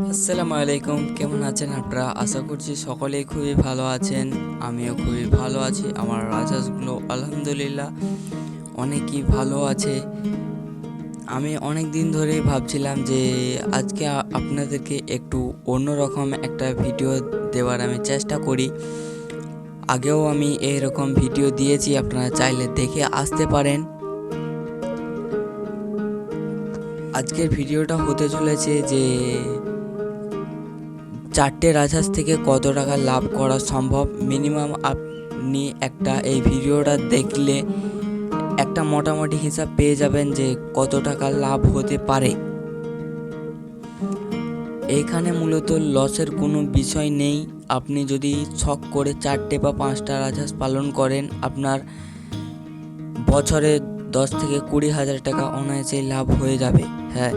আসসালামু আলাইকুম, কেমন আছেন আপনারা? আশা করছি সকলেই খুবই ভালো আছেন। আমিও খুবই ভালো আছি। আমার রাজহাঁসগুলো আলহামদুলিল্লাহ অনেকই ভালো আছে। আমি অনেক দিন ধরেই ভাবছিলাম যে আজকে আপনাদেরকে একটু অন্যরকম একটা ভিডিও দেওয়ার আমি চেষ্টা করি। আগেও আমি এরকম ভিডিও দিয়েছি, আপনারা চাইলে দেখে আসতে পারেন। আজকের ভিডিওটা হতে চলেছে যে 4টে রাজহাঁস থেকে কত টাকা লাভ করা সম্ভব। মিনিমাম আপনি এই ভিডিওটা দেখলে একটা মোটামুটি হিসাব পেয়ে যাবেন যে কত টাকা লাভ হতে পারে। এইখানে মূলত লসের কোনো বিষয় নেই। আপনি যদি শখ করে 4টে বা 5টা রাজহাঁস পালন করেন, আপনার বছরে 10 থেকে 20 হাজার টাকা অনায়াসেই লাভ হয়ে যাবে। হ্যাঁ,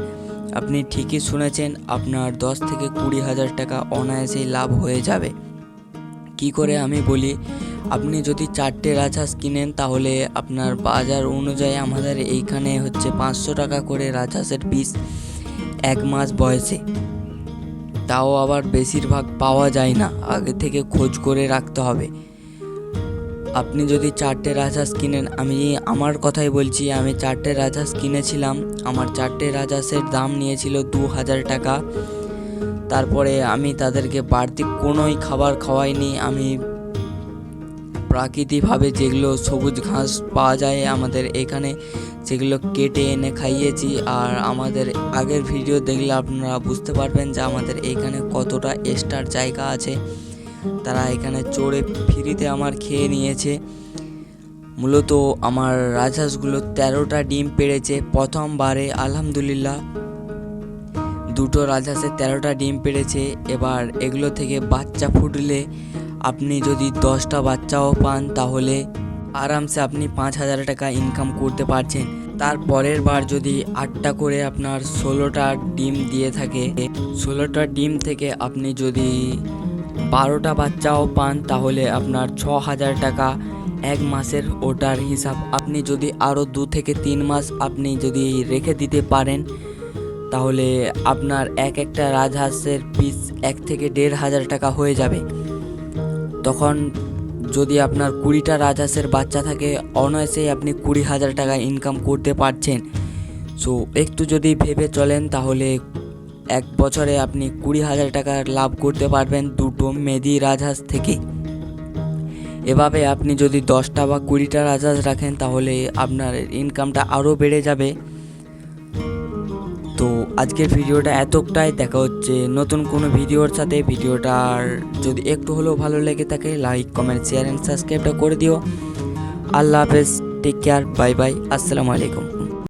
আপনি ঠিকই শুনেছেন, আপনার 10 থেকে 20 হাজার টাকা অনায়াসেই লাভ হয়ে যাবে। কি করে আমি বলি, আপনি যদি 4টে রাজহাঁস কিনেন তাহলে আপনার বাজার অনুযায়ী আমাদের এইখানে হচ্ছে 500 টাকা করে রাজহাঁসের পিস 1 মাস বয়সে। তাও আবার বেশিরভাগ পাওয়া যায় না, আগে থেকে খোঁজ করে রাখতে হবে। আপনি যদি 4টে রাজহাঁস কিনেন, আমি আমার কথাই বলছি, আমি 4টে রাজহাঁস কিনেছিলাম। আমার 4টে রাজহাঁসের দাম নিয়েছিল 2000 টাকা। তারপরে আমি তাদেরকে বাড়তি কোনোই খাবার খাওয়াইনি। আমি প্রাকৃতিকভাবে যেগুলো সবুজ ঘাস পাওয়া যায় আমাদের এখানে, সেগুলো কেটে এনে খাইয়েছি। আর আমাদের আগের ভিডিও দেখলে আপনারা বুঝতে পারবেন যে আমাদের এখানে কতটা এক্সট্রা জায়গা আছে। তারা এখানে চড়ে ফ্রিতে আমার খেয়ে নিয়েছে। মূলত আমার রাজহাঁসগুলো 13টা ডিম পেড়েছে প্রথমবারে, আলহামদুলিল্লাহ। 2টো রাজহাঁসের 13টা ডিম পেড়েছে। এবার এগুলো থেকে বাচ্চা ফুটলে আপনি যদি 10টা বাচ্চাও পান তাহলে আরামসে আপনি 5,000 টাকা ইনকাম করতে পারছেন। তারপরের বার যদি 8টা করে আপনার 16টা ডিম দিয়ে থাকে, 16টা ডিম থেকে আপনি যদি 12টা বাচ্চাও পান তাহলে আপনার 6,000 টাকা 1 মাসের। ওটার হিসাব আপনি যদি আরও 2 থেকে 3 মাস আপনি যদি রেখে দিতে পারেন তাহলে আপনার একটা রাজহাঁসের পিস 1 থেকে 1,500 টাকা হয়ে যাবে। তখন যদি আপনার 20টা রাজহাঁসের বাচ্চা থাকে, অনায়াসেই আপনি 20,000 টাকা ইনকাম করতে পারছেন। সো একটু যদি ভেবে চলেন তাহলে 1 বছরে আপনি 20,000 টাকা লাভ করতে পারবেন 2টো মেদি রাজহাঁস থেকে। এভাবে আপনি যদি 10টা বা 20টা রাজহাঁস রাখেন তাহলে আপনার ইনকামটা আরও বেড়ে যাবে। তো আজকের ভিডিওটা এতটাই, দেখা হচ্ছে নতুন কোনো ভিডিওর সাথে। ভিডিওটার যদি একটু হলেও ভালো লেগে থাকে, লাইক, কমেন্ট, শেয়ার অ্যান্ড সাবস্ক্রাইবটা করে দিও। আল্লাহ হাফেজ, টেক কেয়ার, বাই বাই, আসসালামু আলাইকুম।